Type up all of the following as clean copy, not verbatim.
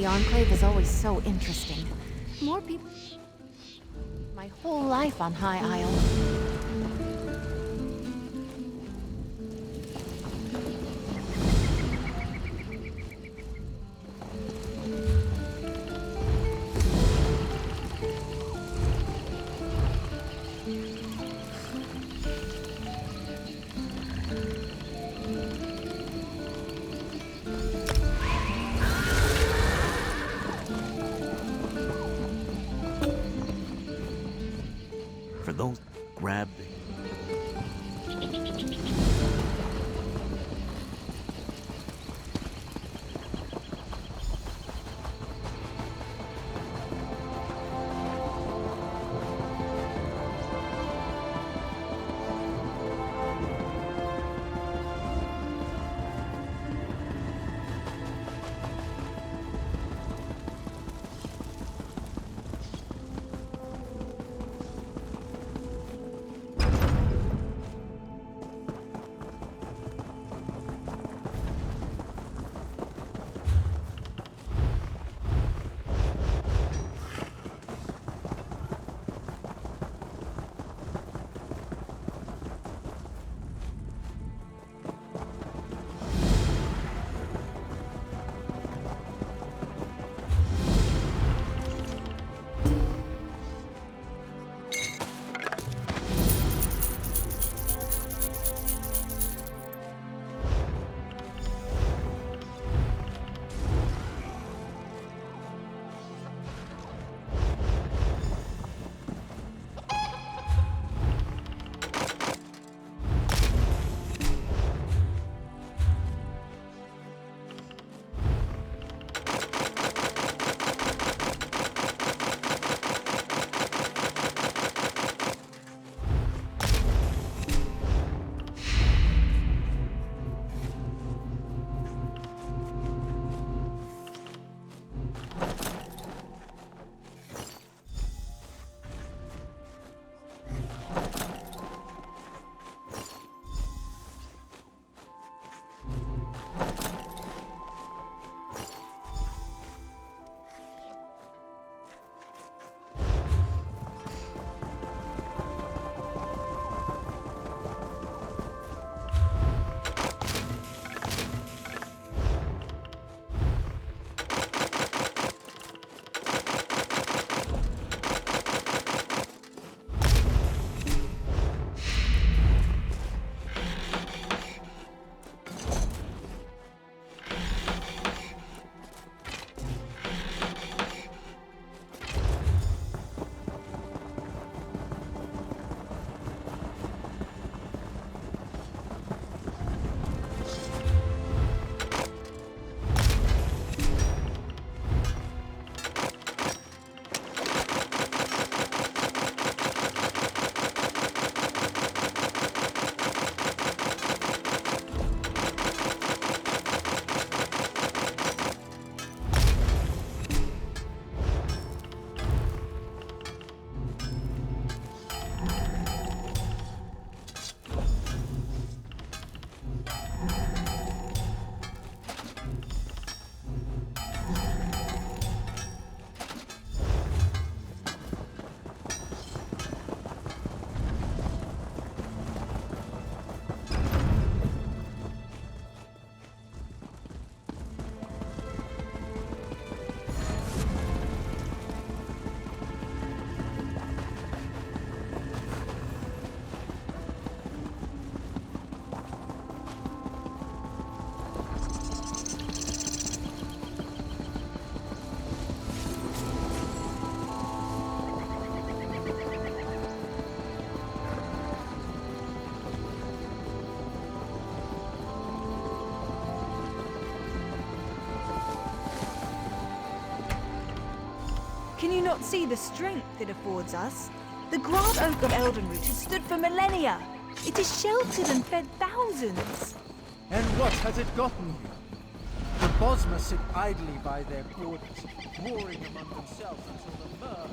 Enclave is always so interesting. More people... My whole life on High Isle. For those grab the... Can you not see the strength it affords us? The Grand Oak of Eldenroot has stood for millennia. It has sheltered and fed thousands. And what has it gotten you? The Bosmer sit idly by their borders, warring among themselves until the myrrh...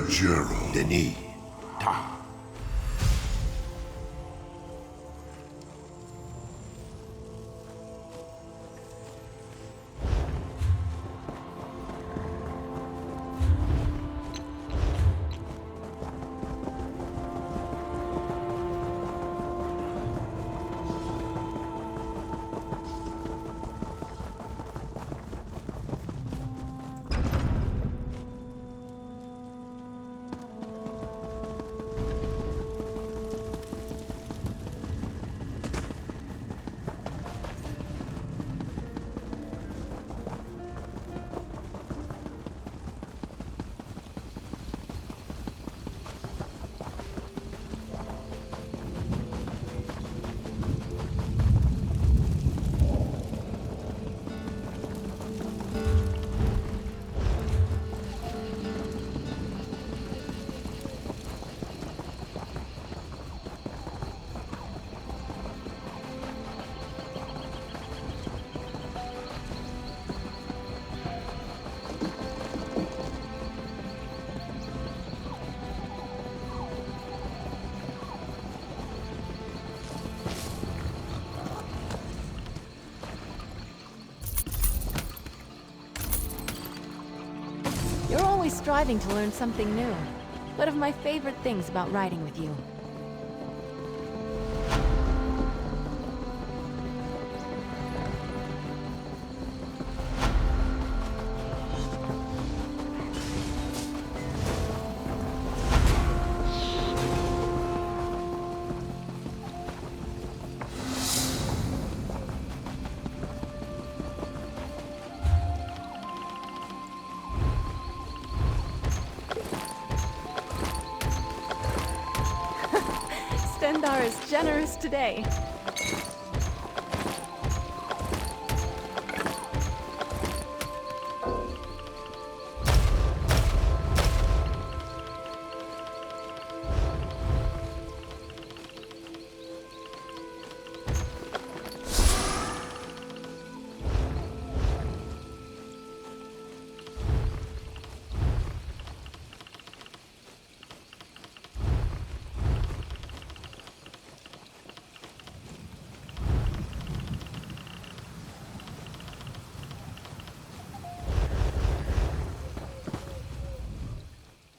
Gerald. Denis. Ta. You're always striving to learn something new. One of my favorite things about riding with you. Stendar is generous today.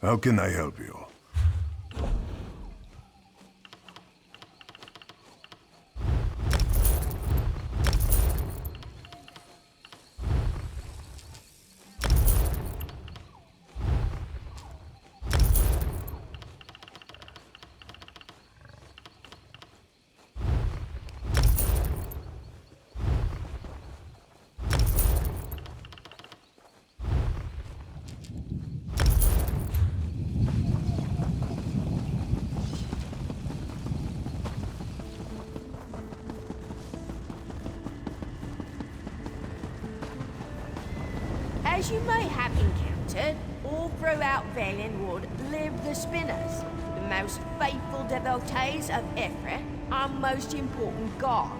How can I help you? As you may have encountered, all throughout Valenwood live the Spinners, the most faithful devotees of Ifrit, our most important god.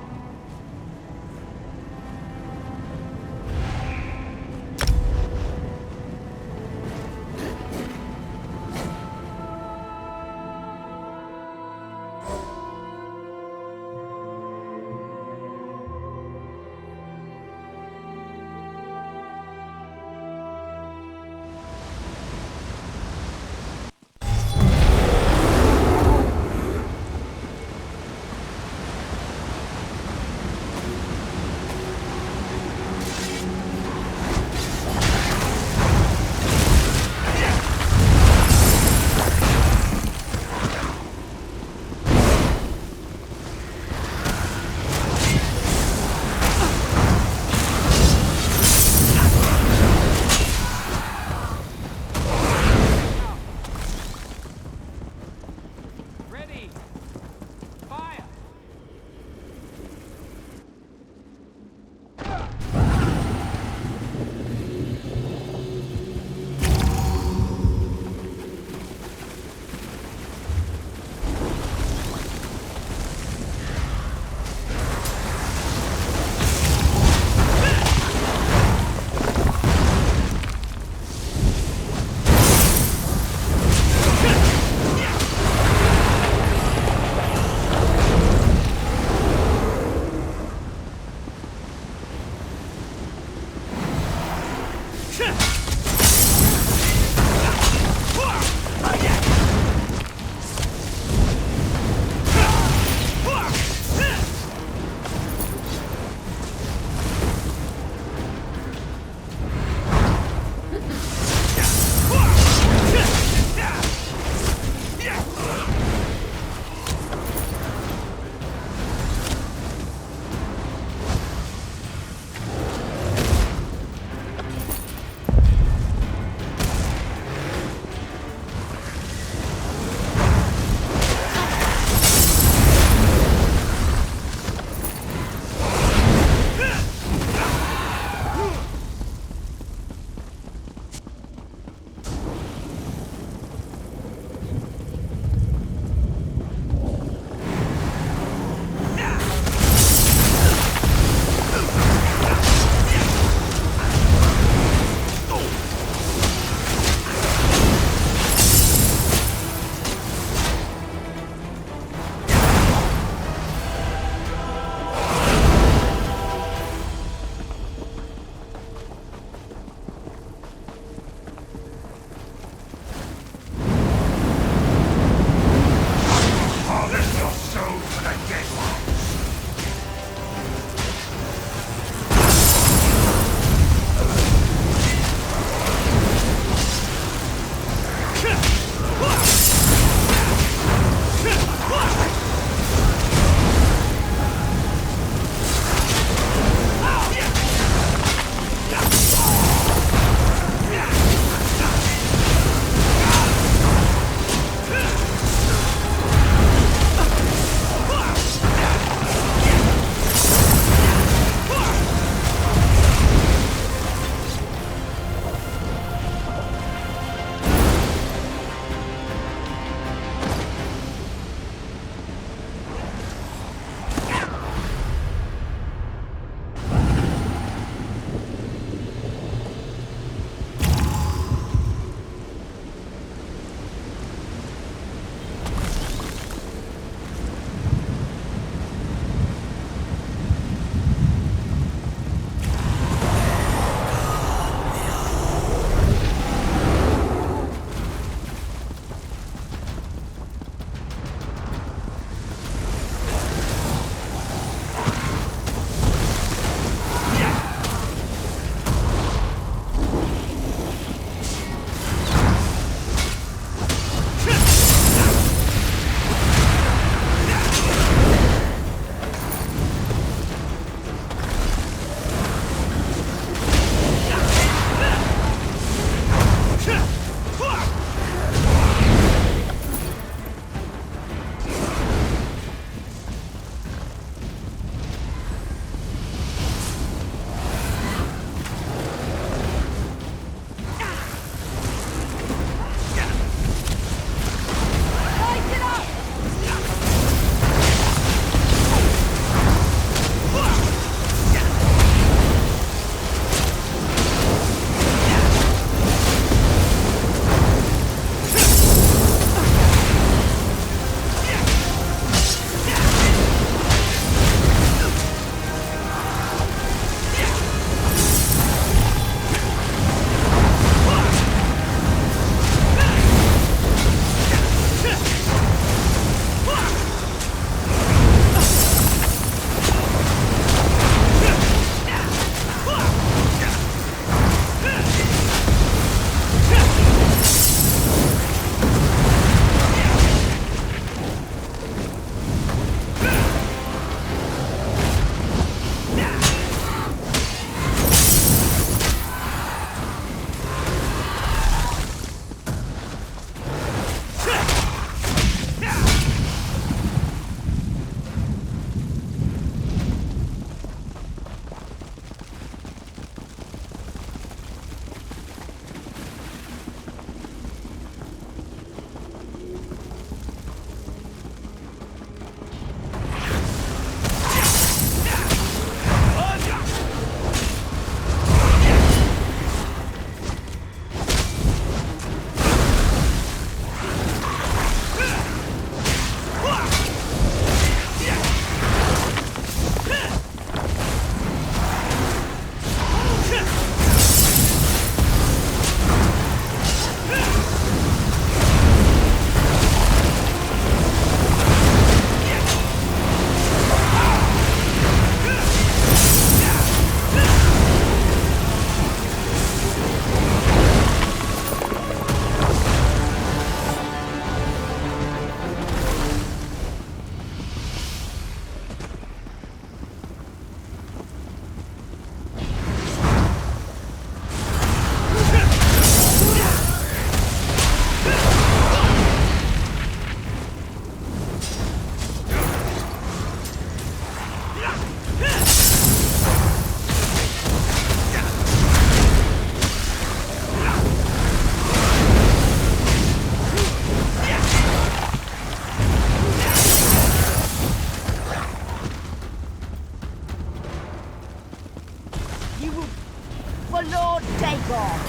Lord Dagon!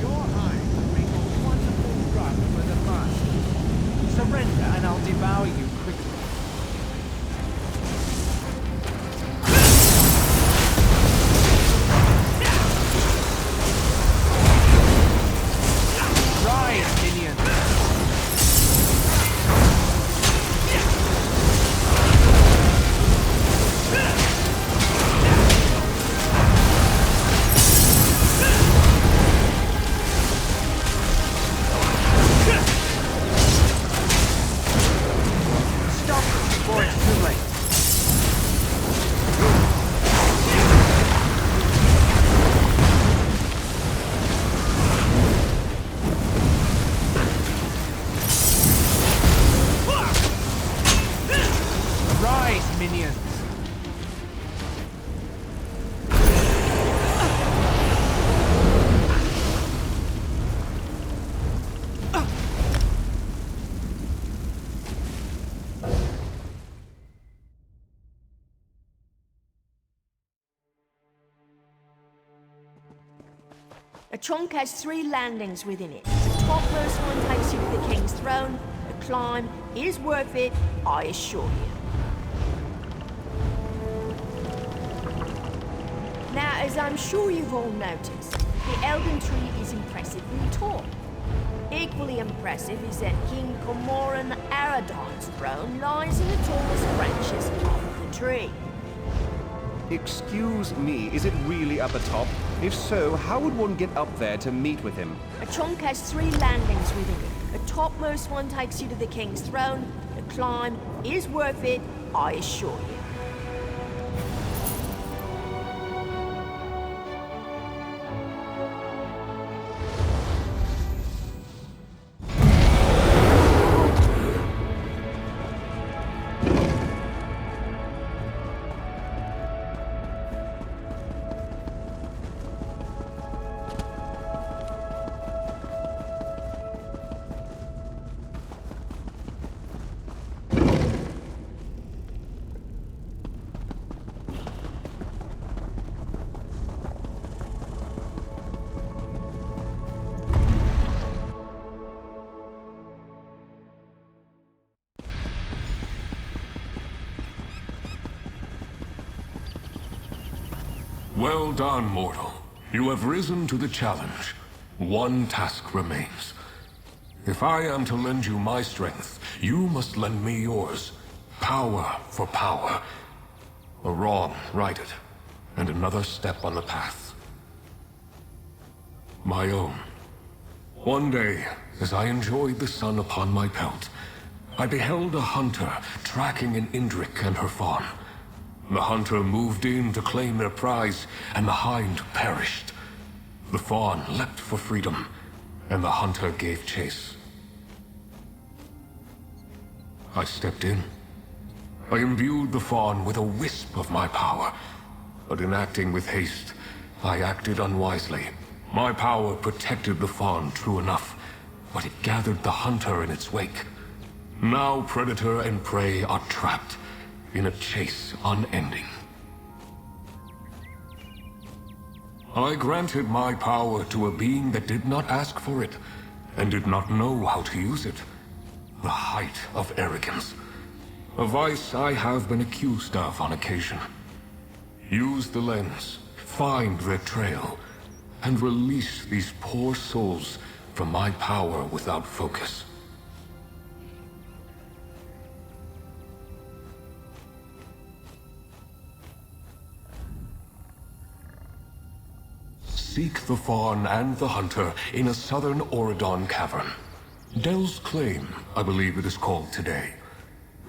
Your eye will make a wonderful run for the master. Surrender and I'll devour you quickly. Rise, minions! Stop before it's too late. Rise, minions! A trunk has 3 landings within it. The topmost one takes you to the king's throne. The climb is worth it, I assure you. Now, as I'm sure you've all noticed, the Elden Tree is impressively tall. Equally impressive is that King Cormoran Aradon's throne lies in the tallest branches of the tree. Excuse me, is it really at the top? If so, how would one get up there to meet with him? A trunk has 3 landings within it. The topmost one takes you to the king's throne. The climb is worth it, I assure you. Well done, mortal. You have risen to the challenge. One task remains. If I am to lend you my strength, you must lend me yours. Power for power. A wrong righted, and another step on the path. My own. One day, as I enjoyed the sun upon my pelt, I beheld a hunter tracking an Indrik and her fawn. The hunter moved in to claim their prize, and the hind perished. The fawn leapt for freedom, and the hunter gave chase. I stepped in. I imbued the fawn with a wisp of my power, but in acting with haste, I acted unwisely. My power protected the fawn, true enough, but it gathered the hunter in its wake. Now predator and prey are trapped in a chase unending. I granted my power to a being that did not ask for it, and did not know how to use it. The height of arrogance. A vice I have been accused of on occasion. Use the lens, find their trail, and release these poor souls from my power without focus. seek the fawn and the hunter in a southern Auridon cavern. Del's Claim, I believe it is called today.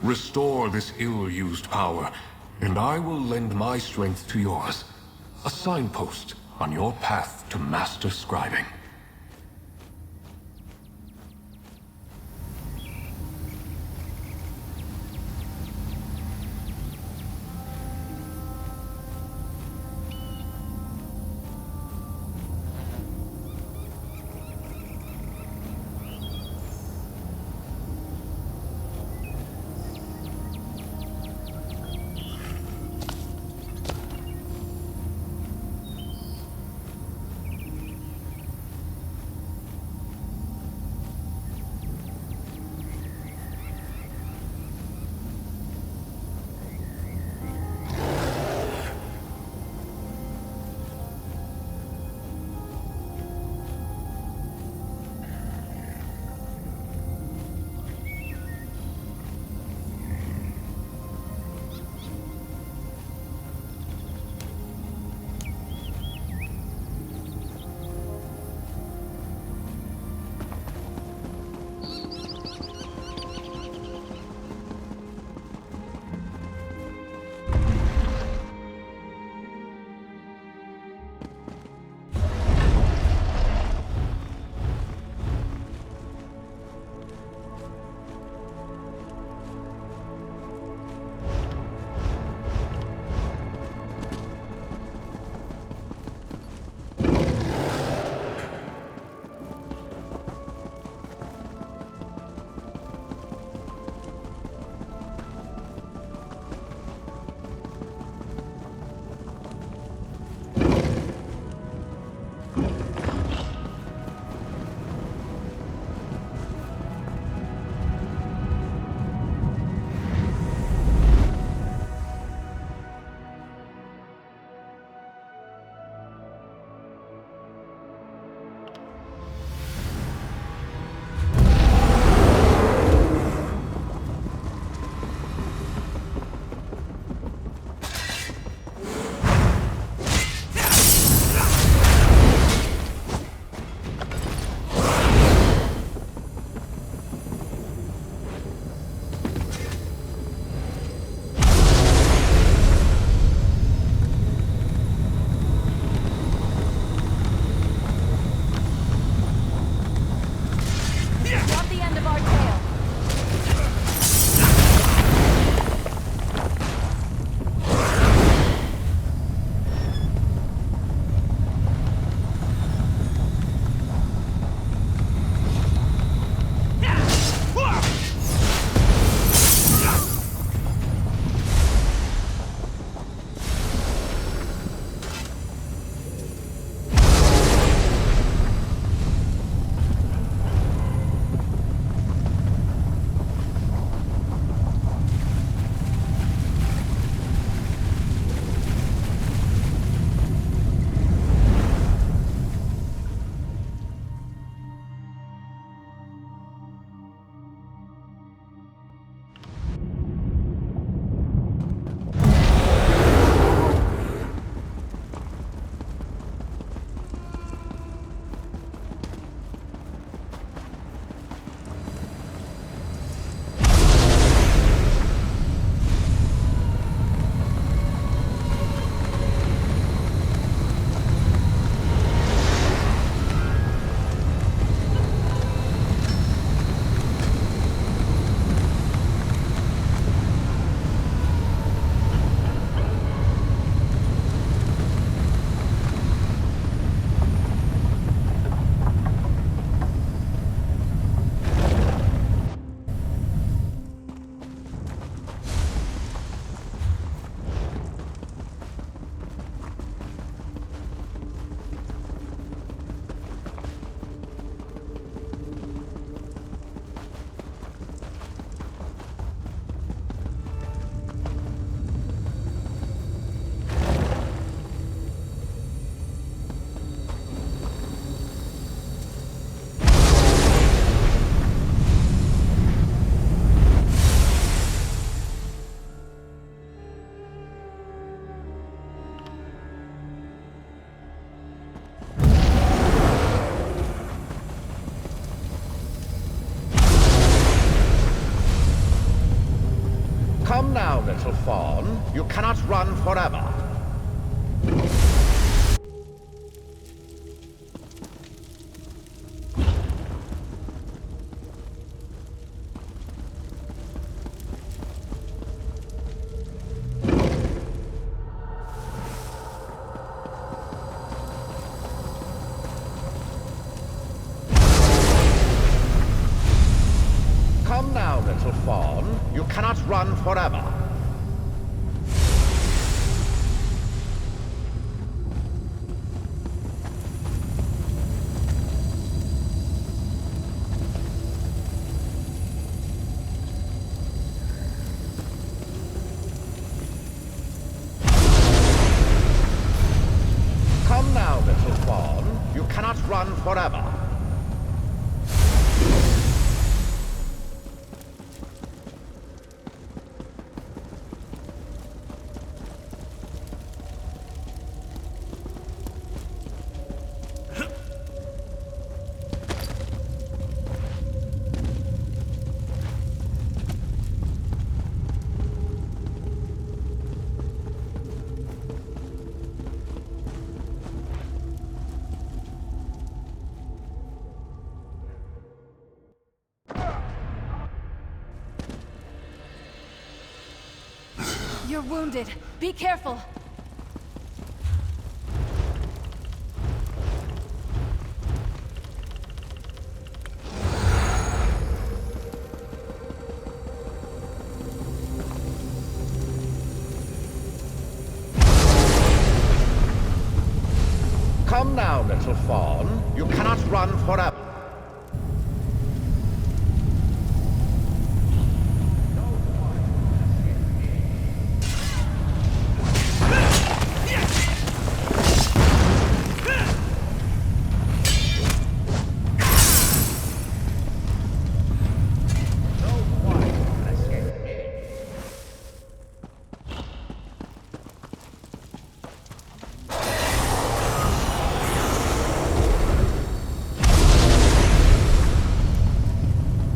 Restore this ill-used power, and I will lend my strength to yours. A signpost on your path to master scribing. fawn. You cannot run forever. Come now, little fawn. You cannot run forever. Come now, little fawn. You cannot run forever. You're wounded. Be careful. Come now, little fawn. You cannot run forever.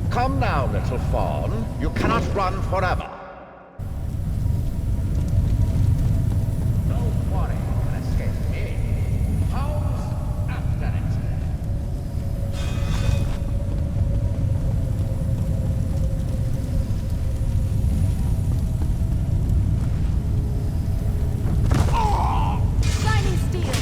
Come now, little fawn. You cannot run forever. No quarry can escape me. Hounds after it. Shining steel.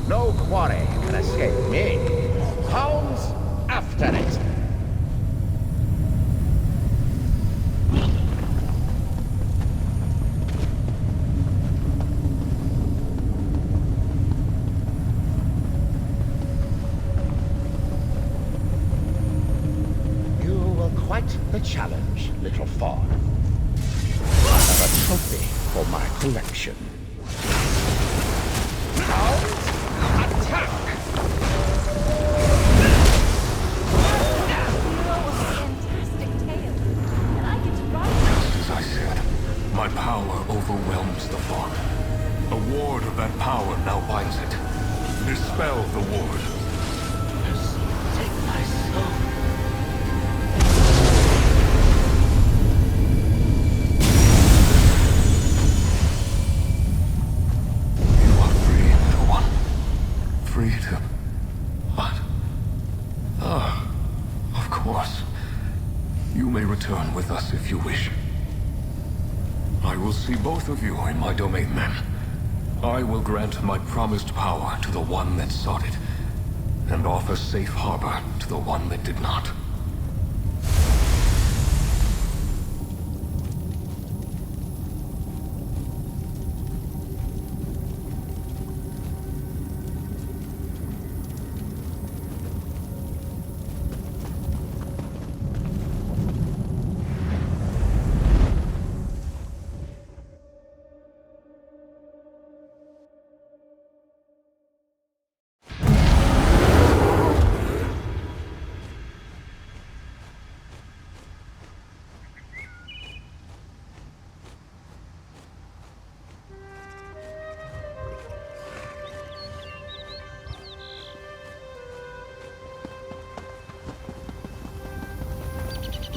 No quarry can escape me. Hounds after it. You were quite the challenge, little fawn. Another trophy for my collection. Hounds, attack! Fantastic tale. And I get to ride. Just as I said, my power overwhelms the fawn. A ward of that power now binds it. Dispel the ward. Take my soul. You are free, little one. Free to... What? Ah, of course. You may return with us if you wish. I will see both of you in my domain then. I will grant my promised power to the one that sought it. and offer safe harbor to the one that did not.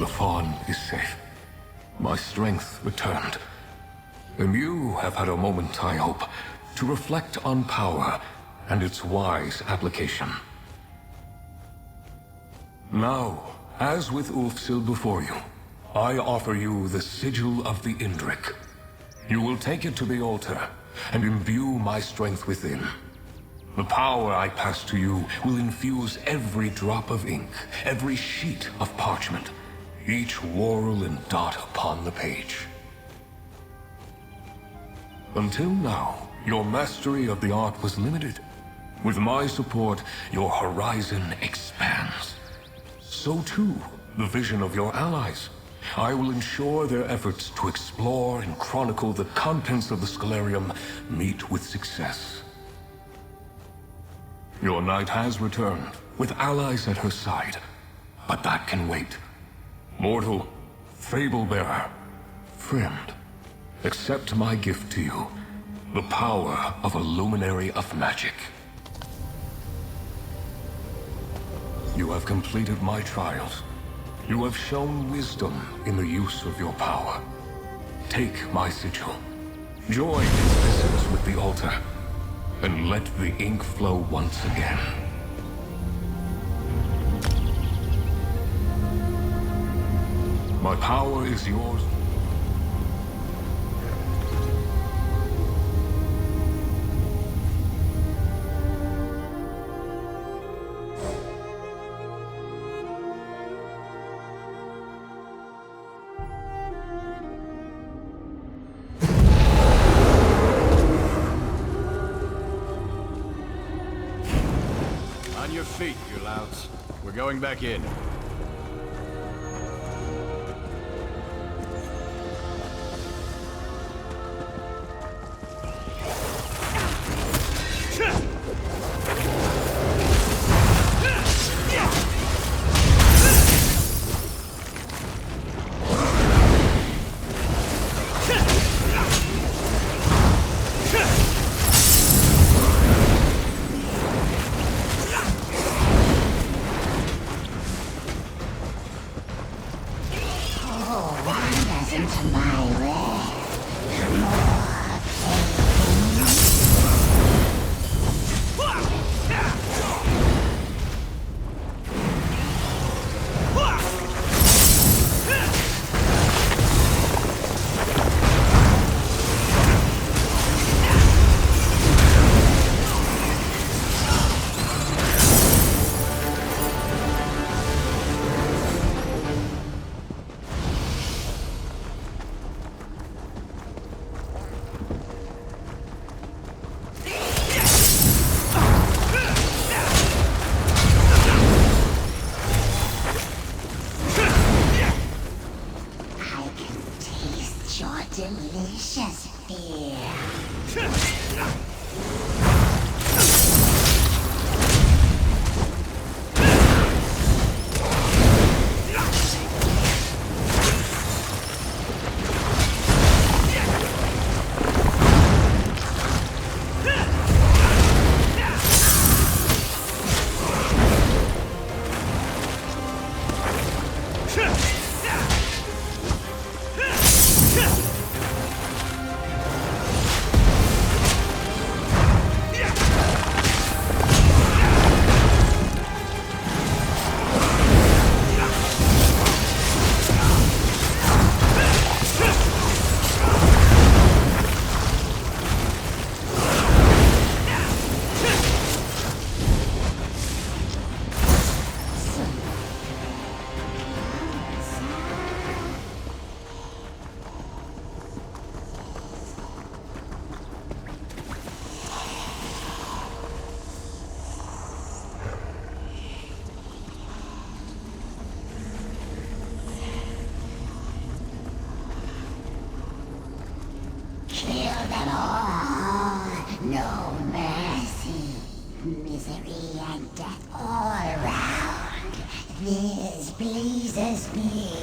The fawn is safe. My strength returned. And you have had a moment, I hope, to reflect on power and its wise application. Now, as with Ulfsil before you, I offer you the Sigil of the Indrik. You will take it to the altar and imbue my strength within. The power I pass to you will infuse every drop of ink, every sheet of parchment, each whorl and dot upon the page. Until now, your mastery of the art was limited. With my support, your horizon expands. So too, the vision of your allies. I will ensure their efforts to explore and chronicle the contents of the Scholarium meet with success. Your knight has returned, with allies at her side, but that can wait. Mortal, fable-bearer, friend, accept my gift to you, the power of a luminary of magic. You have completed my trials. You have shown wisdom in the use of your power. Take my sigil. Join its essence with the altar, and let the ink flow once again. My power is yours. On your feet, you louts. We're going back in. delicious fear. pleases me.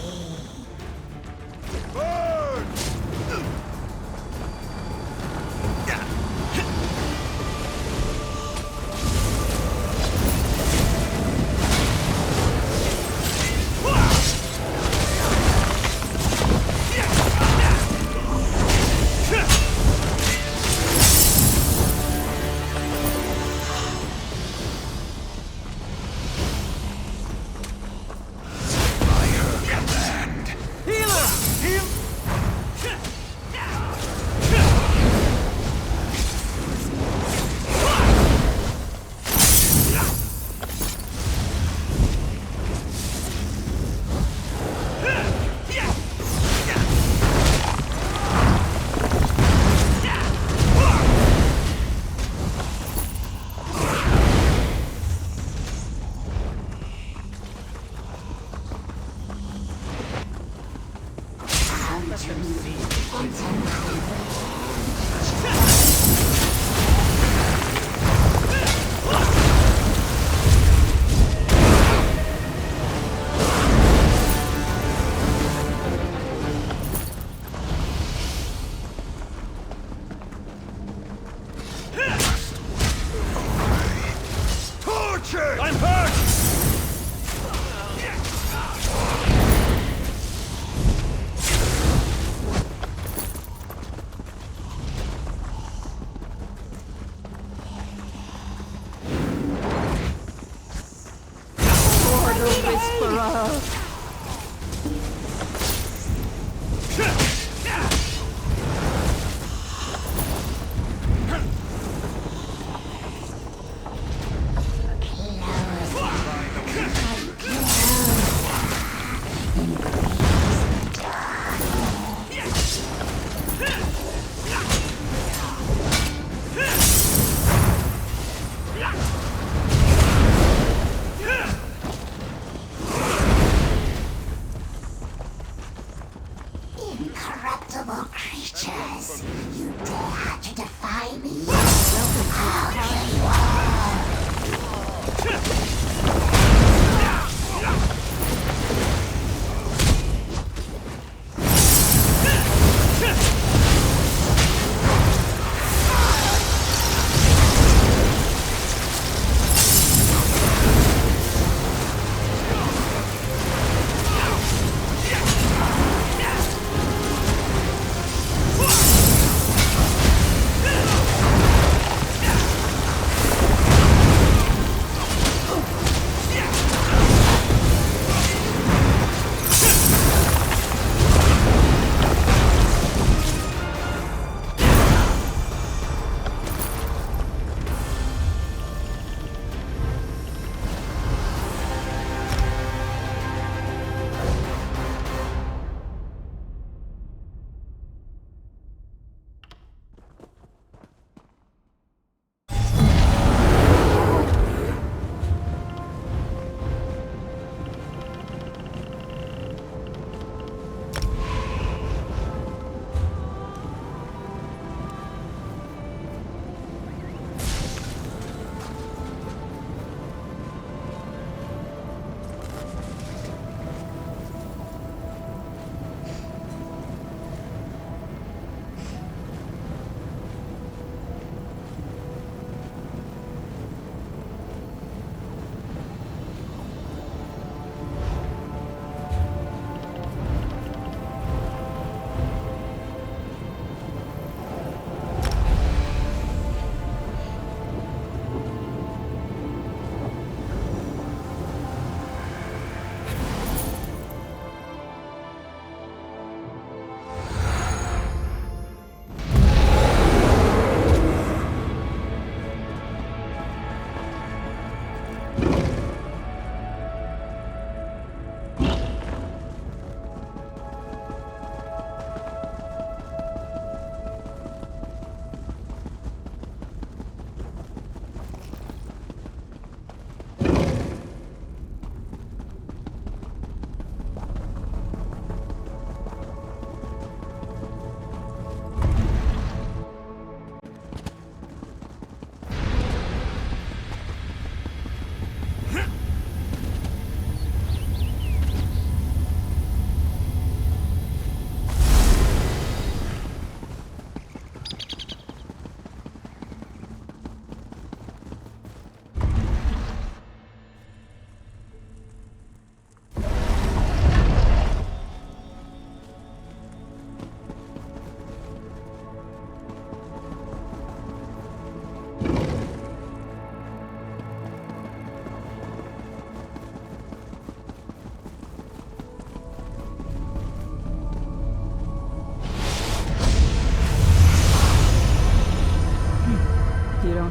I'm hurt!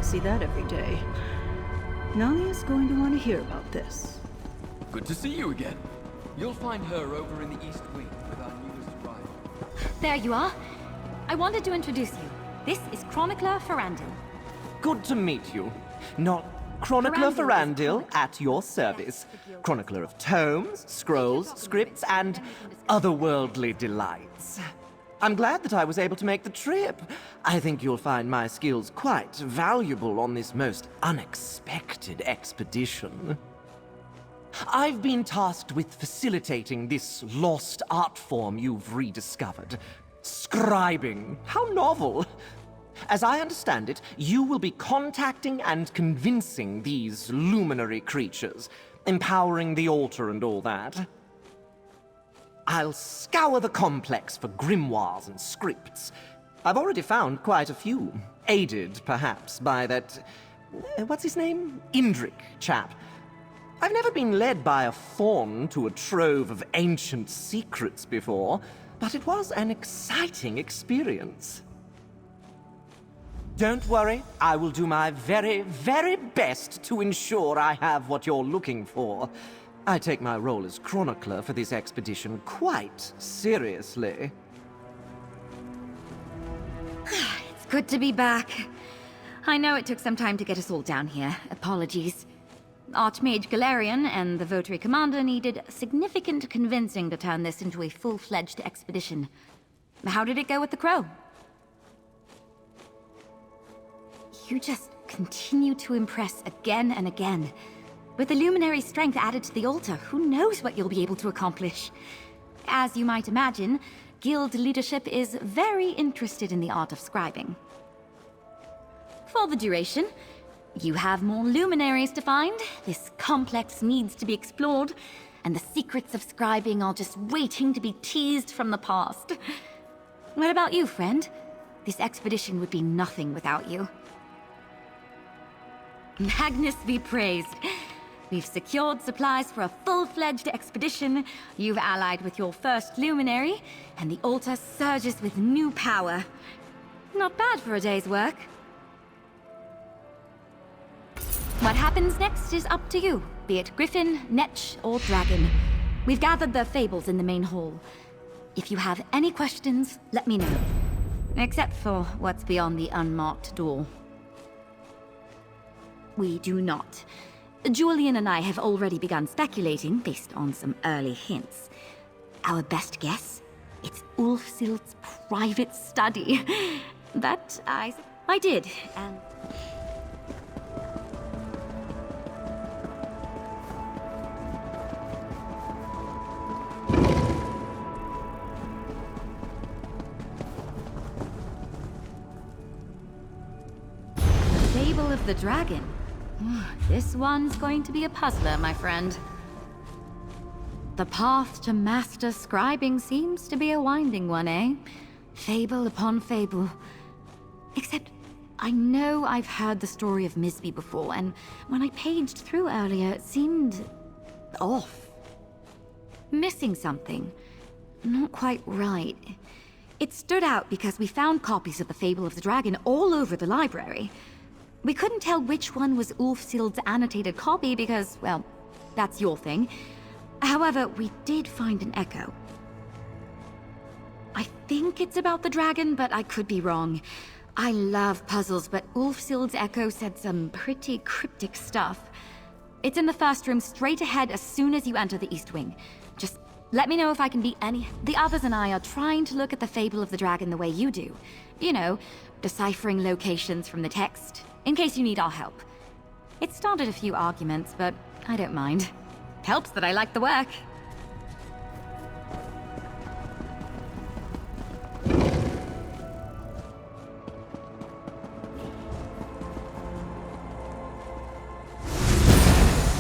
see that every day. Nalia's going to want to hear about this. Good to see you again. You'll find her over in the East Wing with our newest arrival. There you are. I wanted to introduce you. This is Chronicler Ferrandil. Good to meet you. Not Chronicler Ferrandil at your service. Chronicler of tomes, scrolls, scripts, and otherworldly delights. I'm glad that I was able to make the trip. I think you'll find my skills quite valuable on this most unexpected expedition. I've been tasked with facilitating this lost art form you've rediscovered. Scribing. How novel. As I understand it, you will be contacting and convincing these luminary creatures, empowering the altar and all that. I'll scour the complex for grimoires and scripts. I've already found quite a few, aided, perhaps, by that... what's his name? Indrik chap. I've never been led by a faun to a trove of ancient secrets before, but it was an exciting experience. Don't worry, I will do my very, very best to ensure I have what you're looking for. I take my role as chronicler for this expedition quite seriously. It's good to be back. I know it took some time to get us all down here. Apologies. Archmage Galarian and the Votary Commander needed significant convincing to turn this into a full-fledged expedition. How did it go with the crow? You just continue to impress again and again. With the luminary strength added to the altar, who knows what you'll be able to accomplish? As you might imagine, guild leadership is very interested in the art of scribing. For the duration, you have more luminaries to find, this complex needs to be explored, and the secrets of scribing are just waiting to be teased from the past. What about you, friend? This expedition would be nothing without you. Magnus be praised. We've secured supplies for a full-fledged expedition, you've allied with your first luminary, and the altar surges with new power. Not bad for a day's work. What happens next is up to you, be it griffin, netch, or dragon. We've gathered the fables in the main hall. If you have any questions, let me know. Except for what's beyond the unmarked door. We do not. Julian and I have already begun speculating based on some early hints. Our best guess? It's Ulfsild's private study. That I did, and... The Fable of the Dragon. This one's going to be a puzzler, my friend. The path to master scribing seems to be a winding one, eh? Fable upon fable. Except, I know I've heard the story of Misby before, and when I paged through earlier, it seemed... off. Missing something. Not quite right. It stood out because we found copies of the Fable of the Dragon all over the library. We couldn't tell which one was Ulfsild's annotated copy because, well, that's your thing. However, we did find an echo. I think it's about the dragon, but I could be wrong. I love puzzles, but Ulfsild's echo said some pretty cryptic stuff. It's in the first room straight ahead as soon as you enter the East Wing. Just let me know if I can beat any... The others and I are trying to look at the Fable of the Dragon the way you do. You know, deciphering locations from the text. In case you need our help. It started a few arguments, but I don't mind. Helps that I like the work.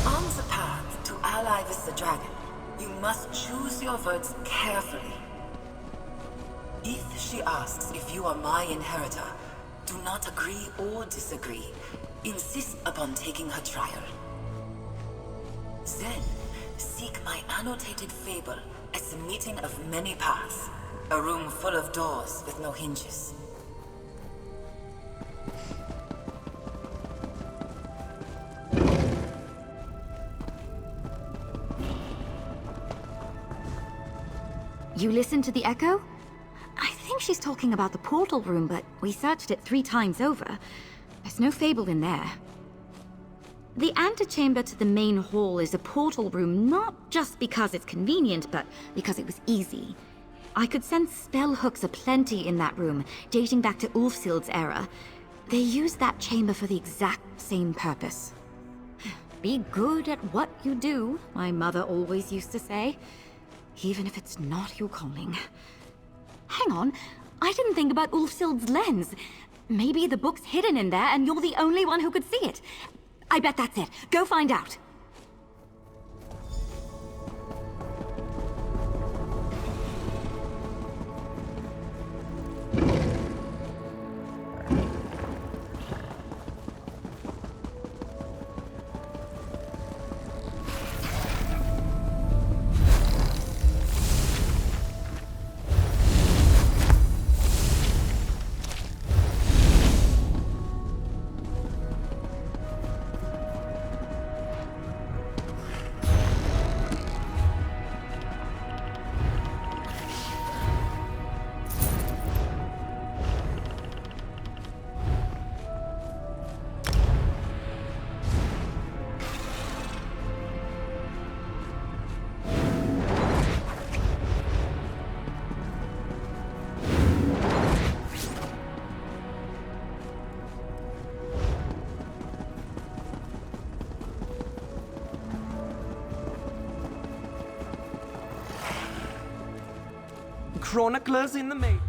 On the path to ally with the dragon, you must choose your words carefully. If she asks if you are my inheritor, do not agree or disagree. Insist upon taking her trial. Then, seek my annotated fable as the meeting of many paths. A room full of doors with no hinges. You listened to the echo? I think she's talking about the portal room, but we searched it 3 times over. There's no fable in there. The antechamber to the main hall is a portal room, not just because it's convenient, but because it was easy. I could sense spell hooks aplenty in that room, dating back to Ulfsild's era. They used that chamber for the exact same purpose. Be good at what you do, my mother always used to say. Even if it's not your calling. Hang on, I didn't think about Ulfsild's lens. Maybe the book's hidden in there and you're the only one who could see it. I bet that's it. Go find out. Chroniclers in the main.